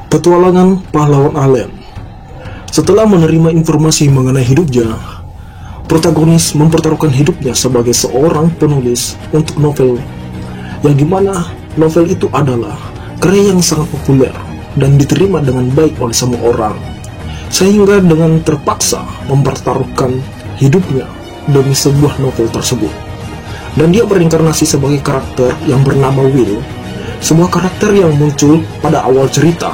Petualangan pahlawan Allen. Setelah menerima informasi mengenai hidupnya, protagonis mempertaruhkan hidupnya sebagai seorang penulis untuk novel, yang dimana novel itu adalah karya yang sangat populer dan diterima dengan baik oleh semua orang, sehingga dengan terpaksa mempertaruhkan hidupnya demi sebuah novel tersebut. Dan dia berinkarnasi sebagai karakter yang bernama Will, sebuah karakter yang muncul pada awal cerita.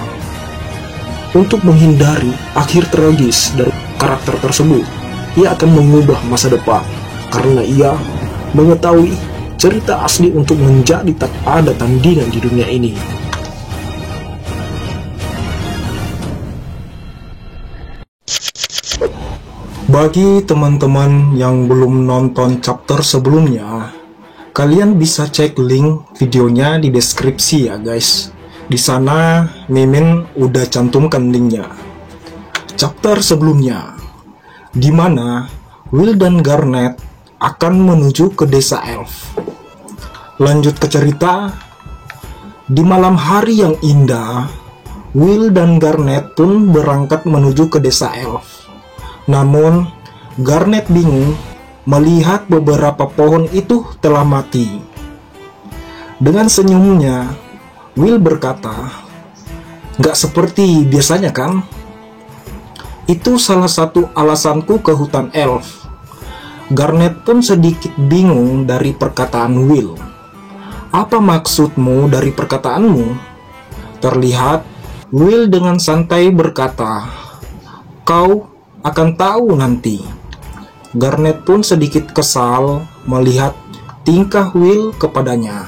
Untuk menghindari akhir tragis dari karakter tersebut, ia akan mengubah masa depan karena ia mengetahui cerita asli untuk menjadi tak ada tandingan di dunia ini. Bagi teman-teman yang belum nonton chapter sebelumnya, kalian bisa cek link videonya di deskripsi ya guys. Di sana Mimin udah cantumkan linknya. Chapter sebelumnya, di mana Will dan Garnet akan menuju ke desa elf. Lanjut ke cerita. Di malam hari yang indah, Will dan Garnet pun berangkat menuju ke desa elf. Namun Garnet bingung melihat beberapa pohon itu telah mati. Dengan senyumnya, Will berkata, "Gak seperti biasanya kan? Itu salah satu alasanku ke hutan elf." Garnet pun sedikit bingung dari perkataan Will. "Apa maksudmu dari perkataanmu?" Terlihat Will dengan santai berkata, "Kau akan tahu nanti." Garnet pun sedikit kesal melihat tingkah Will kepadanya.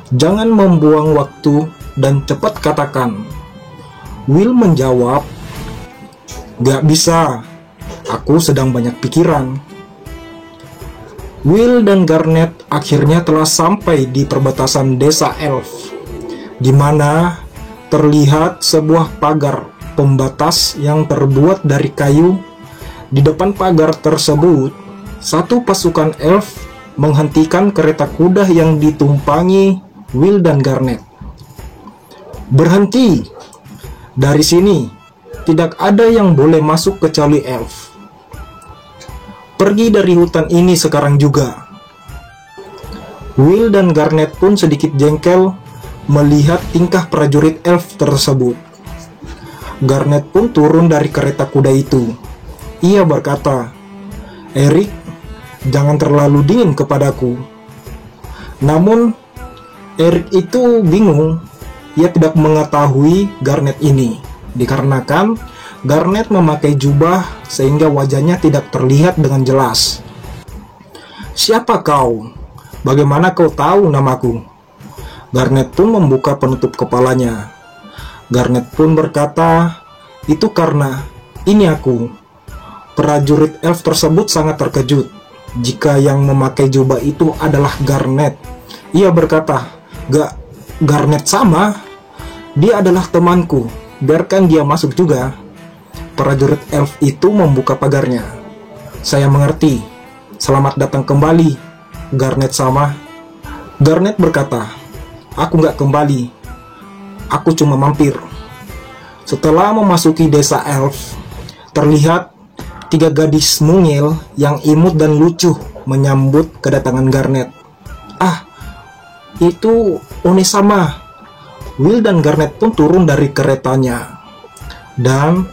"Jangan membuang waktu dan cepat katakan." Will menjawab, "Gak bisa, aku sedang banyak pikiran." Will dan Garnet akhirnya telah sampai di perbatasan desa elf, di mana terlihat sebuah pagar pembatas yang terbuat dari kayu. Di depan pagar tersebut, satu pasukan elf menghentikan kereta kuda yang ditumpangi Will dan Garnet. "Berhenti! Dari sini tidak ada yang boleh masuk kecuali elf. Pergi dari hutan ini sekarang juga." Will dan Garnet pun sedikit jengkel melihat tingkah prajurit elf tersebut. Garnet pun turun dari kereta kuda itu. Ia berkata, "Eric, jangan terlalu dingin kepadaku." Namun Eric itu bingung. Ia tidak mengetahui Garnet ini, dikarenakan Garnet memakai jubah sehingga wajahnya tidak terlihat dengan jelas. "Siapa kau? Bagaimana kau tahu namaku?" Garnet pun membuka penutup kepalanya. Garnet pun berkata, "Itu karena ini aku." Prajurit elf tersebut sangat terkejut jika yang memakai jubah itu adalah Garnet. Ia berkata, "Gak, Garnet sama. Dia adalah temanku. Biarkan dia masuk juga." Prajurit elf itu membuka pagarnya. "Saya mengerti. Selamat datang kembali, Garnet sama." Garnet berkata, "Aku gak kembali. Aku cuma mampir." Setelah memasuki desa elf, terlihat 3 gadis mungil yang imut dan lucu menyambut kedatangan Garnet. "Ah, itu Onesama." Will dan Garnet pun turun dari keretanya, dan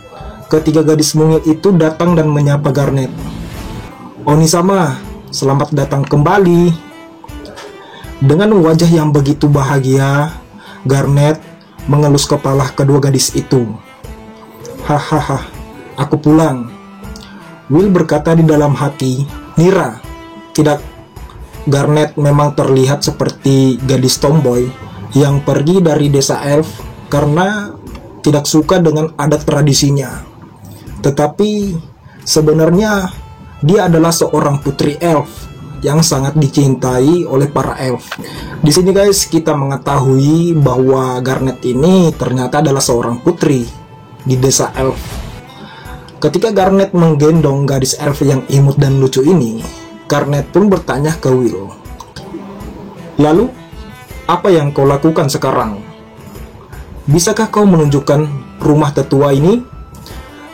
ketiga gadis mungil itu datang dan menyapa Garnet. "Onesama, selamat datang kembali." Dengan wajah yang begitu bahagia, Garnet mengelus kepala kedua gadis itu. "Hahaha, aku pulang." Will berkata di dalam hati, "Nira, tidak." Garnet memang terlihat seperti gadis tomboy yang pergi dari desa elf karena tidak suka dengan adat tradisinya. Tetapi sebenarnya dia adalah seorang putri elf yang sangat dicintai oleh para elf. Di sini guys, kita mengetahui bahwa Garnet ini ternyata adalah seorang putri di desa elf. Ketika Garnet menggendong gadis elf yang imut dan lucu ini, Garnet pun bertanya ke Will, "Lalu, apa yang kau lakukan sekarang?" Bisakah kau menunjukkan rumah tetua ini?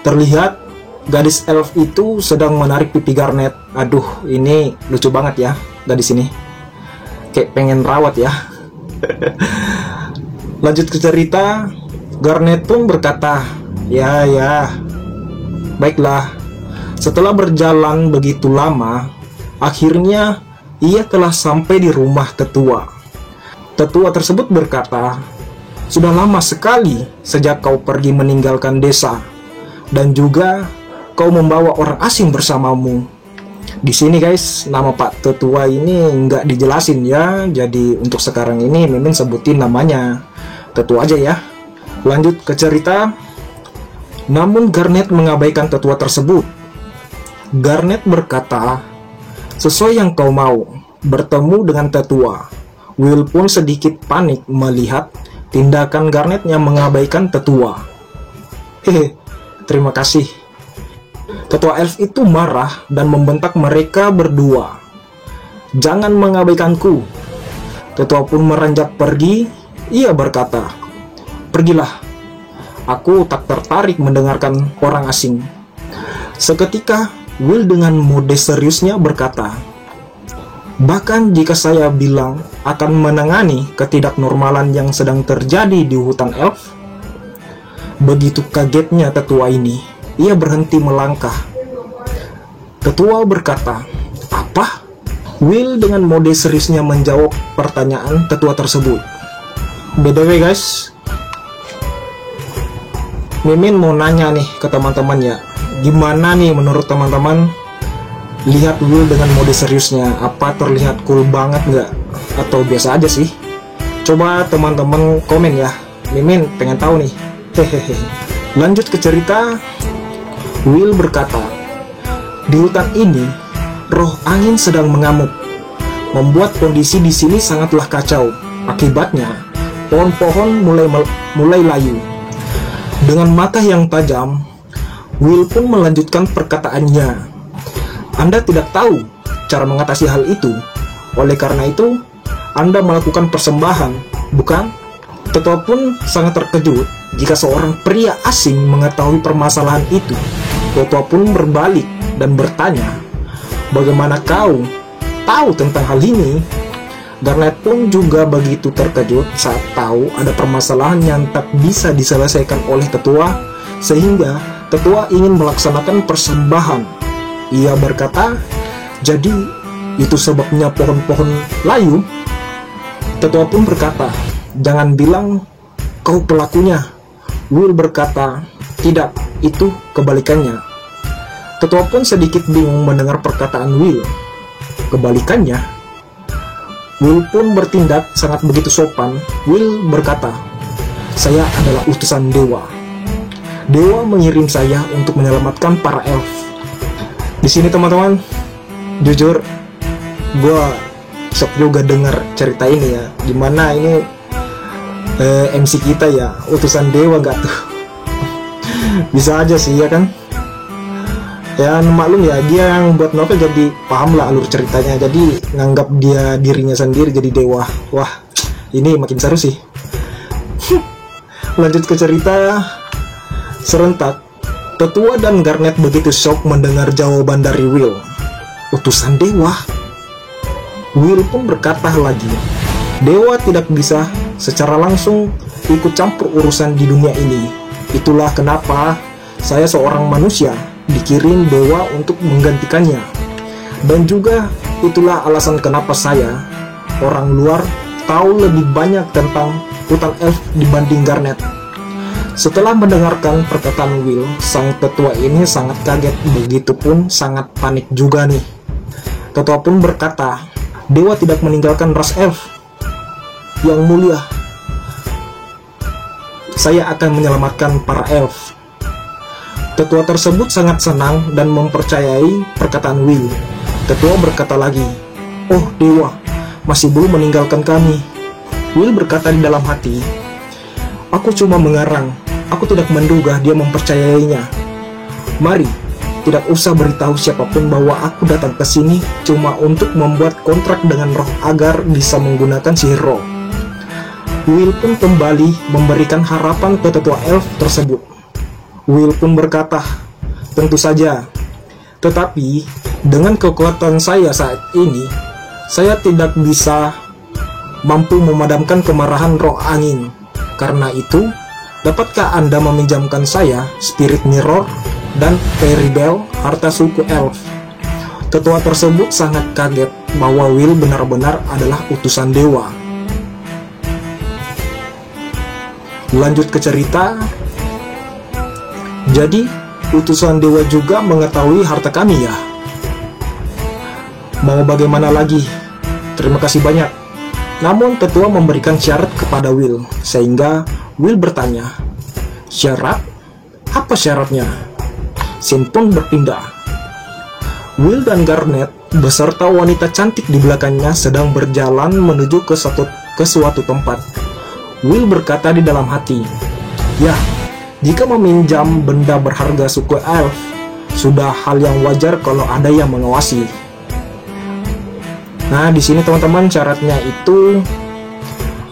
Terlihat gadis elf itu sedang menarik pipi Garnet. Aduh, ini lucu banget ya gadis ini. Kayak pengen rawat ya. Lanjut ke cerita, Garnet pun berkata, ya, baiklah. Setelah berjalan begitu lama, akhirnya ia telah sampai di rumah tetua. Tetua tersebut berkata, sudah lama sekali sejak kau pergi meninggalkan desa, dan juga kau membawa orang asing bersamamu. Di sini guys, nama Pak Tetua ini nggak dijelasin ya, jadi untuk sekarang ini Mimin sebutin namanya Tetua aja ya. Lanjut ke cerita. Namun Garnet mengabaikan tetua tersebut. Garnet berkata, sesuai yang kau mau, bertemu dengan tetua. Will pun sedikit panik melihat tindakan Garnet yang mengabaikan tetua. Hehe, terima kasih. Tetua elf itu marah dan membentak mereka berdua. Jangan mengabaikanku. Tetua pun meranjak pergi. Ia berkata, pergilah. Aku tak tertarik mendengarkan orang asing. Seketika, Will dengan mode seriusnya berkata, bahkan jika saya bilang akan menangani ketidaknormalan yang sedang terjadi di hutan elf. Begitu kagetnya tetua ini, ia berhenti melangkah. Tetua berkata, apa? Will dengan mode seriusnya menjawab pertanyaan tetua tersebut. BTW guys, Mimin mau nanya nih ke teman-teman ya, gimana nih menurut teman-teman lihat Will dengan mode seriusnya? Apa terlihat cool banget nggak? Atau biasa aja sih? Coba teman-teman komen ya, Mimin pengen tahu nih. Hehehe. Lanjut ke cerita. Will berkata, di hutan ini roh angin sedang mengamuk, membuat kondisi di sini sangatlah kacau. Akibatnya pohon-pohon mulai layu. Dengan mata yang tajam, Will pun melanjutkan perkataannya. Anda tidak tahu cara mengatasi hal itu. Oleh karena itu, Anda melakukan persembahan, bukan? Tetua pun sangat terkejut jika seorang pria asing mengetahui permasalahan itu. Tetua pun berbalik dan bertanya, bagaimana kau tahu tentang hal ini? Garnet pun juga begitu terkejut saat tahu ada permasalahan yang tak bisa diselesaikan oleh tetua, sehingga tetua ingin melaksanakan persembahan. Ia berkata, jadi itu sebabnya pohon-pohon layu? Tetua pun berkata, jangan bilang kau pelakunya. Will berkata, tidak, itu kebalikannya. Tetua pun sedikit bingung mendengar perkataan Will. Kebalikannya? Will pun bertindak sangat begitu sopan. Will berkata, saya adalah utusan dewa. Dewa mengirim saya untuk menyelamatkan para elf. Di sini teman-teman, jujur, gue shock juga dengar cerita ini ya. Gimana ini MC kita ya, utusan dewa gak tuh? Bisa aja sih ya kan? Ya maklum ya, dia yang buat novel jadi paham lah alur ceritanya. Jadi nganggap dia dirinya sendiri jadi dewa. Wah, ini makin seru sih. Lanjut ke cerita. Serentak, tetua dan Garnet begitu shock mendengar jawaban dari Will. Utusan dewa? Will pun berkata lagi, dewa tidak bisa secara langsung ikut campur urusan di dunia ini. Itulah kenapa saya seorang manusia dikirim dewa untuk menggantikannya. Dan juga itulah alasan kenapa saya, orang luar, tahu lebih banyak tentang hutan elf dibanding Garnet. Setelah mendengarkan perkataan Will, sang tetua ini sangat kaget, begitupun sangat panik juga nih. Tetua pun berkata, dewa tidak meninggalkan ras elf. Yang mulia, saya akan menyelamatkan para elf. Tetua tersebut sangat senang dan mempercayai perkataan Will. Tetua berkata lagi, oh dewa, masih belum meninggalkan kami. Will berkata di dalam hati, aku cuma mengarang, aku tidak menduga dia mempercayainya. Mari, tidak usah beritahu siapapun bahwa aku datang ke sini cuma untuk membuat kontrak dengan roh agar bisa menggunakan sihir roh. Will pun kembali memberikan harapan ke tetua elf tersebut. Will pun berkata, tentu saja, tetapi dengan kekuatan saya saat ini, saya tidak bisa mampu memadamkan kemarahan roh angin. Karena itu, dapatkah Anda meminjamkan saya Spirit Mirror dan Fairy Bell, harta suku elf? Tetua tersebut sangat kaget bahwa Will benar-benar adalah utusan dewa. Lanjut ke cerita. Jadi, utusan dewa juga mengetahui harta kami ya? Mau bagaimana lagi? Terima kasih banyak. Namun tetua memberikan syarat kepada Will, sehingga Will bertanya, syarat? Apa syaratnya? Scene pun berpindah. Will dan Garnet beserta wanita cantik di belakangnya sedang berjalan menuju ke suatu tempat. Will berkata di dalam hati, ya, jika meminjam benda berharga suku elf, sudah hal yang wajar kalau ada yang mengawasi. Nah, di sini teman-teman syaratnya itu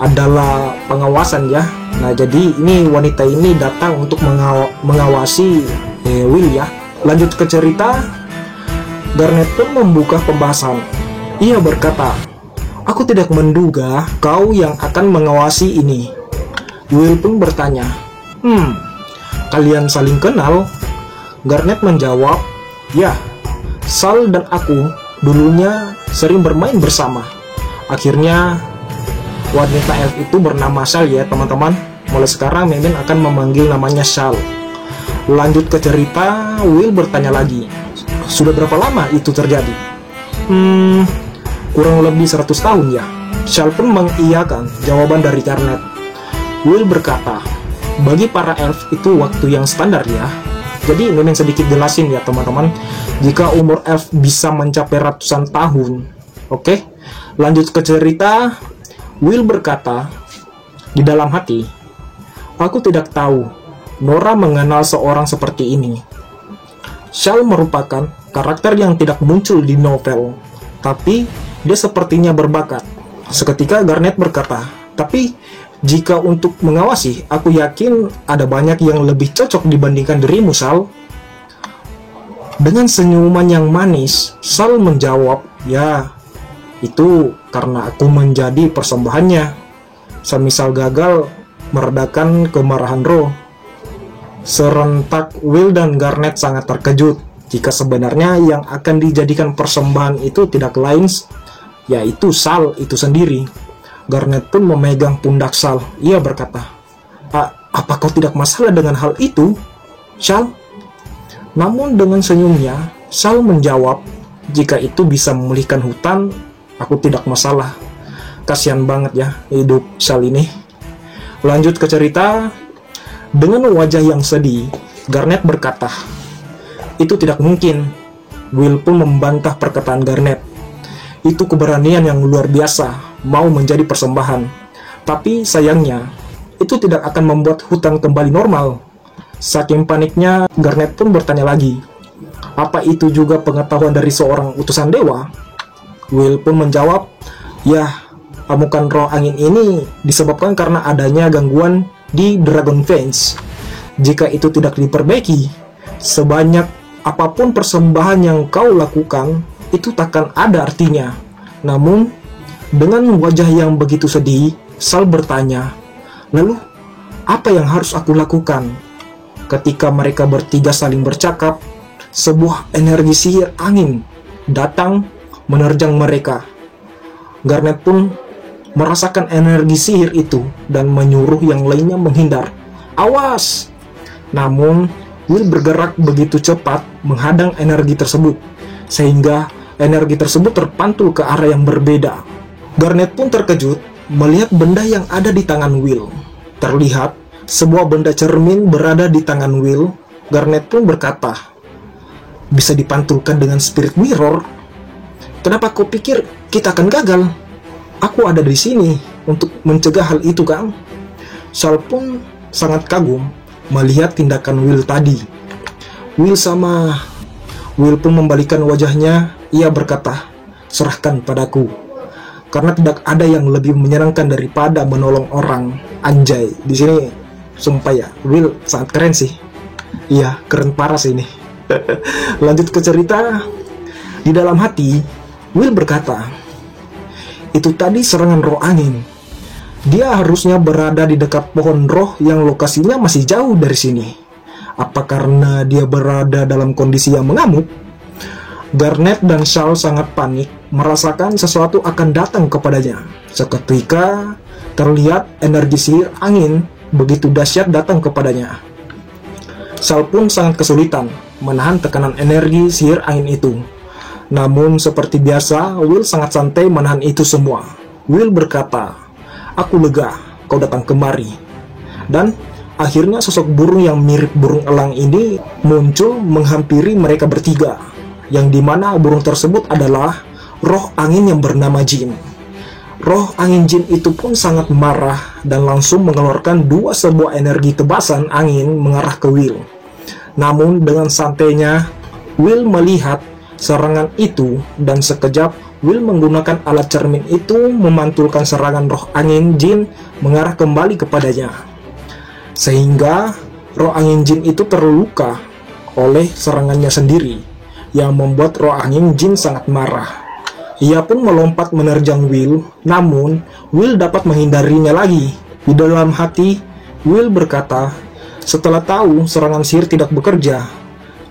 adalah pengawasan ya. Nah, jadi ini wanita ini datang untuk mengawasi Will ya. Lanjut ke cerita. Garnet pun membuka pembahasan. Ia berkata, aku tidak menduga kau yang akan mengawasi ini. Will pun bertanya, kalian saling kenal? Garnet menjawab, ya, Sal dan aku dulunya sering bermain bersama. Akhirnya wanita elf itu bernama Sal ya teman-teman. Mulai sekarang Mimin akan memanggil namanya Sal. Lanjut ke cerita. Will bertanya lagi, sudah berapa lama itu terjadi? Kurang lebih 100 tahun ya. Sal pun mengiyakan jawaban dari Garnet. Will berkata, bagi para elf itu waktu yang standar ya. Jadi Mimin sedikit jelasin ya teman-teman. Jika umur elf bisa mencapai ratusan tahun. Oke, lanjut ke cerita. Will berkata di dalam hati, aku tidak tahu Nora mengenal seorang seperti ini. Sal merupakan karakter yang tidak muncul di novel, tapi dia sepertinya berbakat. Seketika Garnet berkata, tapi jika untuk mengawasi, aku yakin ada banyak yang lebih cocok dibandingkan dirimu, Sal. Dengan senyuman yang manis, Sal menjawab, ya, itu karena aku menjadi persembahannya. Semisal gagal meredakan kemarahan roh. Serentak Will dan Garnet sangat terkejut jika sebenarnya yang akan dijadikan persembahan itu tidak lain yaitu Sal itu sendiri. Garnet pun memegang pundak Sal. Ia berkata, apa kau tidak masalah dengan hal itu, Sal? Namun dengan senyumnya, Sal menjawab, jika itu bisa memulihkan hutan, aku tidak masalah. Kasihan banget ya hidup Sal ini. Lanjut ke cerita. Dengan wajah yang sedih, Garnet berkata, itu tidak mungkin. Will pun membantah perkataan Garnet. Itu keberanian yang luar biasa, mau menjadi persembahan. Tapi sayangnya, itu tidak akan membuat hutan kembali normal. Saking paniknya, Garnet pun bertanya lagi, apa itu juga pengetahuan dari seorang utusan dewa? Will pun menjawab, ya, amukan roh angin ini disebabkan karena adanya gangguan di Dragon Veins. Jika itu tidak diperbaiki, sebanyak apapun persembahan yang kau lakukan, itu takkan ada artinya. Namun, dengan wajah yang begitu sedih, Sal bertanya, lalu, apa yang harus aku lakukan? Ketika mereka bertiga saling bercakap, sebuah energi sihir angin datang menerjang mereka. Garnet pun merasakan energi sihir itu dan menyuruh yang lainnya menghindar. Awas! Namun, Will bergerak begitu cepat menghadang energi tersebut, sehingga energi tersebut terpantul ke arah yang berbeda. Garnet pun terkejut melihat benda yang ada di tangan Will. Terlihat sebuah benda cermin berada di tangan Will. Garnet pun berkata, bisa dipantulkan dengan Spirit Mirror? Kenapa kau pikir kita akan gagal? Aku ada di sini untuk mencegah hal itu, kan? Sal pun sangat kagum melihat tindakan Will tadi. Will pun membalikkan wajahnya. Ia berkata, serahkan padaku. karena tidak ada yang lebih menyenangkan daripada menolong orang. Anjay, di sini sumpah ya, Will sangat keren sih. Iya, keren parah sih ini. Lanjut ke cerita. Di dalam hati, Will berkata, itu tadi serangan roh angin. Dia harusnya berada di dekat pohon roh yang lokasinya masih jauh dari sini. Apa karena dia berada dalam kondisi yang mengamuk? Garnet dan Shaw sangat panik, merasakan sesuatu akan datang kepadanya. Seketika, terlihat energi sihir angin begitu dahsyat datang kepadanya. Shaw pun sangat kesulitan menahan tekanan energi sihir angin itu. Namun seperti biasa, Will sangat santai menahan itu semua. Will berkata, "Aku lega kau datang kemari." Dan akhirnya sosok burung yang mirip burung elang ini muncul menghampiri mereka bertiga, yang dimana burung tersebut adalah roh angin yang bernama Jin. Roh angin Jin itu pun sangat marah dan langsung mengeluarkan dua sebuah energi tebasan angin mengarah ke Will. Namun dengan santainya, Will melihat serangan itu dan sekejap Will menggunakan alat cermin itu memantulkan serangan roh angin Jin mengarah kembali kepadanya. Sehingga roh angin Jin itu terluka oleh serangannya sendiri, yang membuat roh angin Jin sangat marah. Ia pun melompat menerjang Will, namun Will dapat menghindarinya lagi. Di dalam hati, Will berkata, setelah tahu serangan sihir tidak bekerja,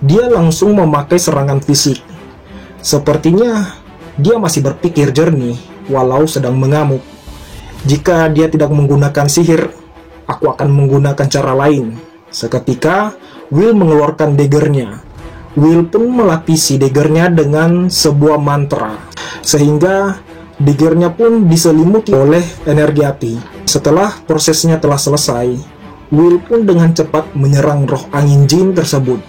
dia langsung memakai serangan fisik. Sepertinya dia masih berpikir jernih walau sedang mengamuk. Jika dia tidak menggunakan sihir, aku akan menggunakan cara lain. Seketika, Will mengeluarkan daggernya. Will pun melapisi daggernya dengan sebuah mantra, sehingga daggernya pun diselimuti oleh energi api. Setelah prosesnya telah selesai, Will pun dengan cepat menyerang roh angin Jin tersebut,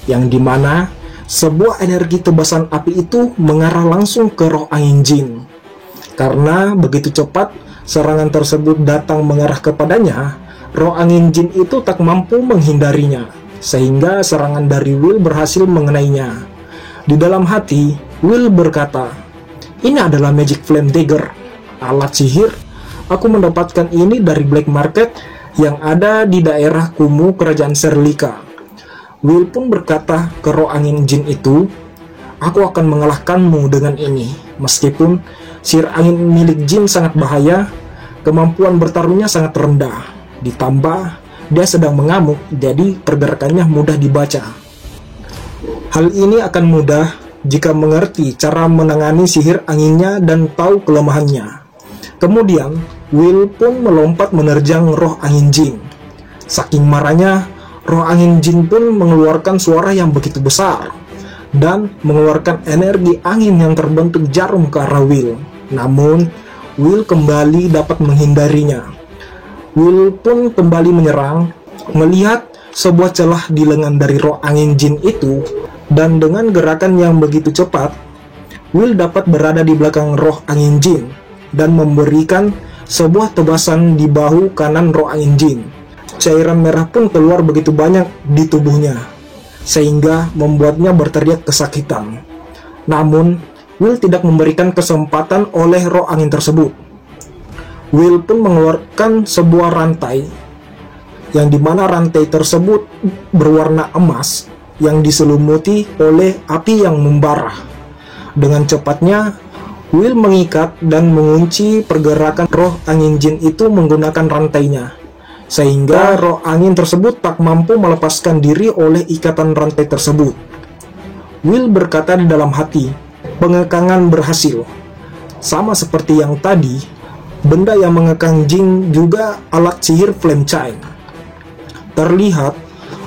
yang dimana sebuah energi tebasan api itu mengarah langsung ke roh angin Jin. Karena begitu cepat serangan tersebut datang mengarah kepadanya, roh angin Jin itu tak mampu menghindarinya, sehingga serangan dari Will berhasil mengenainya. Di dalam hati, Will berkata, "Ini adalah Magic Flame Dagger, alat sihir. Aku mendapatkan ini dari Black Market yang ada di daerah kumuh kerajaan Serlika." Will pun berkata ke roh angin Jin itu, "Aku akan mengalahkanmu dengan ini." Meskipun sihir angin milik Jin sangat bahaya, kemampuan bertarungnya sangat rendah. Ditambah dia sedang mengamuk, jadi pergerakannya mudah dibaca. Hal ini akan mudah jika mengerti cara menangani sihir anginnya dan tahu kelemahannya. Kemudian Will pun melompat menerjang roh angin Jin. Saking marahnya, roh angin Jin pun mengeluarkan suara yang begitu besar dan mengeluarkan energi angin yang terbentuk jarum ke arah Will. Namun, Will kembali dapat menghindarinya. Will pun kembali menyerang, melihat sebuah celah di lengan dari roh angin Jin itu, dan dengan gerakan yang begitu cepat, Will dapat berada di belakang roh angin Jin dan memberikan sebuah tebasan di bahu kanan roh angin Jin. Cairan merah pun keluar begitu banyak di tubuhnya, sehingga membuatnya berteriak kesakitan. Namun, Will tidak memberikan kesempatan oleh roh angin tersebut. Will pun mengeluarkan sebuah rantai, yang dimana rantai tersebut berwarna emas, yang diselumuti oleh api yang membara. Dengan cepatnya, Will mengikat dan mengunci pergerakan roh angin Jin itu menggunakan rantainya, sehingga roh angin tersebut tak mampu melepaskan diri oleh ikatan rantai tersebut. Will berkata di dalam hati, pengekangan berhasil. Sama seperti yang tadi, benda yang mengekang Jin juga alat sihir Flame Chain. Terlihat,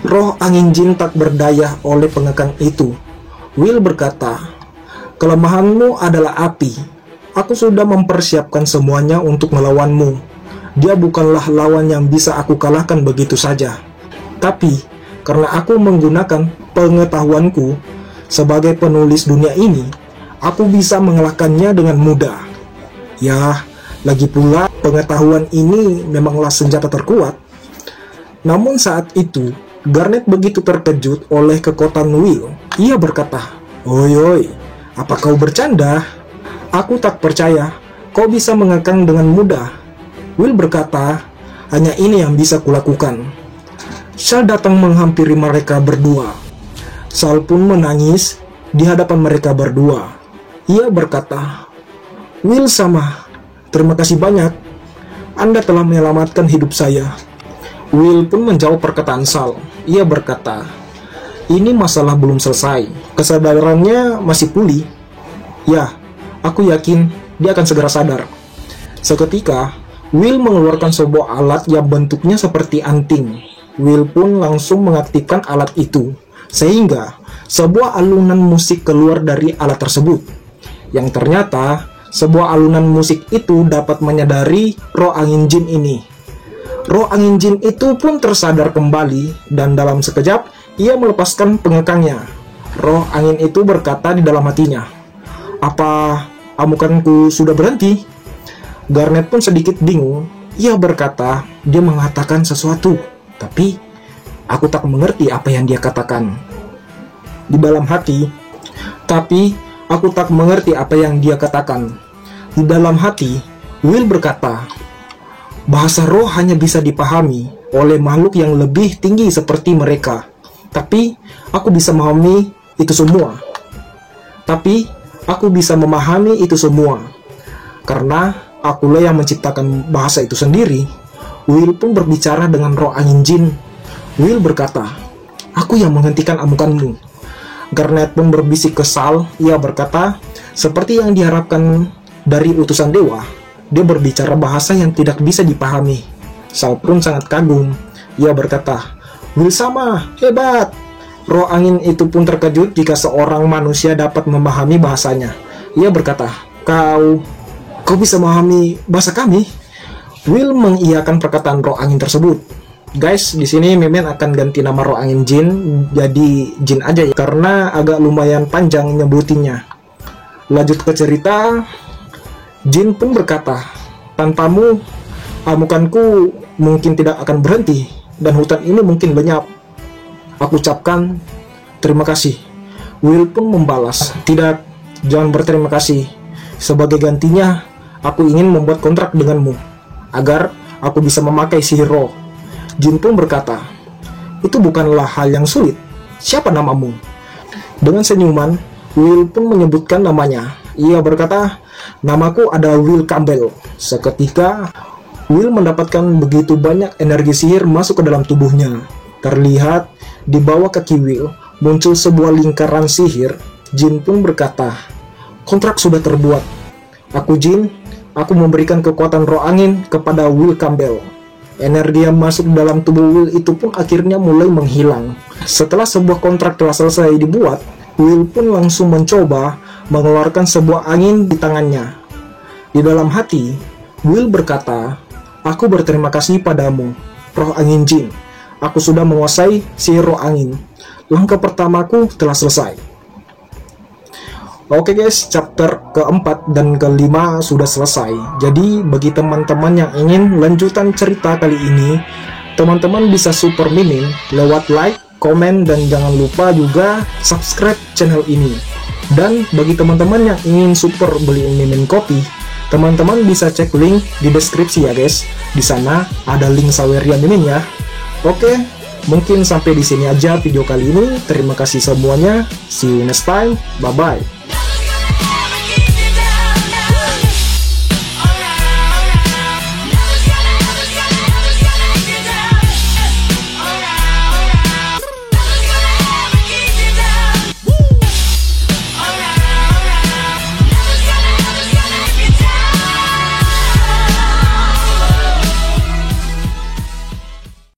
roh angin Jin tak berdaya oleh pengekang itu. Will berkata, kelemahanmu adalah api. Aku sudah mempersiapkan semuanya untuk melawanmu. Dia bukanlah lawan yang bisa aku kalahkan begitu saja. Tapi, karena aku menggunakan pengetahuanku sebagai penulis dunia ini, aku bisa mengalahkannya dengan mudah. Ya, lagi pula pengetahuan ini memanglah senjata terkuat. Namun saat itu, Garnet begitu terkejut oleh kekuatan Will. Ia berkata, "Oi, apa kau bercanda? Aku tak percaya Kau bisa mengekang dengan mudah. Will berkata, hanya ini yang bisa kulakukan. Shal datang menghampiri mereka berdua. Shal pun menangis di hadapan mereka berdua. Ia berkata, Will sama, terima kasih banyak. Anda telah menyelamatkan hidup saya. Will pun menjawab perkataan Shal. Ia berkata, ini masalah belum selesai. Kesadarannya masih pulih. Ya, aku yakin dia akan segera sadar. Seketika, Will mengeluarkan sebuah alat yang bentuknya seperti anting. Will pun langsung mengaktifkan alat itu, sehingga sebuah alunan musik keluar dari alat tersebut. Yang ternyata, sebuah alunan musik itu dapat menyadari roh angin jin ini. Roh angin jin itu pun tersadar kembali, dan dalam sekejap, ia melepaskan pengekangnya. Roh angin itu berkata di dalam hatinya, apa amukanku sudah berhenti? Garnet pun sedikit bingung. Ia berkata, dia mengatakan sesuatu, tapi aku tak mengerti apa yang dia katakan. Di dalam hati, tapi aku tak mengerti apa yang dia katakan. Di dalam hati, Will berkata, bahasa roh hanya bisa dipahami oleh makhluk yang lebih tinggi seperti mereka. Tapi aku bisa memahami itu semua. Karena akulah yang menciptakan bahasa itu sendiri. Will pun berbicara dengan roh angin jin. Will berkata, aku yang menghentikan amukanmu. Garnet pun berbisik ke Shal. Ia berkata, seperti yang diharapkan dari utusan dewa, dia berbicara bahasa yang tidak bisa dipahami. Shal pun sangat kagum. Ia berkata, Will sama, hebat. Roh angin itu pun terkejut jika seorang manusia dapat memahami bahasanya. Ia berkata, Kau bisa memahami bahasa kami? Will mengiyakan perkataan roh angin tersebut. Guys, di sini Mimin akan ganti nama roh angin jin jadi jin aja ya, karena agak lumayan panjang nyebutinnya. Lanjut ke cerita. Jin pun berkata, tanpamu amukanku mungkin tidak akan berhenti dan hutan ini mungkin lenyap. Aku ucapkan terima kasih. Will pun membalas, tidak, jangan berterima kasih. Sebagai gantinya, aku ingin membuat kontrak denganmu, agar aku bisa memakai sihir roh. Jin pun berkata, itu bukanlah hal yang sulit. Siapa namamu? Dengan senyuman, Will pun menyebutkan namanya. Ia berkata, namaku adalah Will Campbell. Seketika, Will mendapatkan begitu banyak energi sihir masuk ke dalam tubuhnya. Terlihat di bawah kaki Will muncul sebuah lingkaran sihir. Jin pun berkata, kontrak sudah terbuat. Aku Jin, aku memberikan kekuatan roh angin kepada Will Campbell. Energi yang masuk dalam tubuh Will itu pun akhirnya mulai menghilang. Setelah sebuah kontrak telah selesai dibuat, Will pun langsung mencoba mengeluarkan sebuah angin di tangannya. Di dalam hati, Will berkata, aku berterima kasih padamu, roh angin jin. Aku sudah menguasai sihir roh angin. Langkah pertamaku telah selesai. Oke guys, chapter keempat dan kelima sudah selesai. Jadi bagi teman-teman yang ingin lanjutan cerita kali ini, teman-teman bisa support Mimin lewat like, komen, dan jangan lupa juga subscribe channel ini. Dan bagi teman-teman yang ingin support beliin Mimin kopi, teman-teman bisa cek link di deskripsi ya guys. Di sana ada link saweria Mimin ya. Oke, mungkin sampai di sini aja video kali ini. Terima kasih semuanya. See you next time. Bye bye.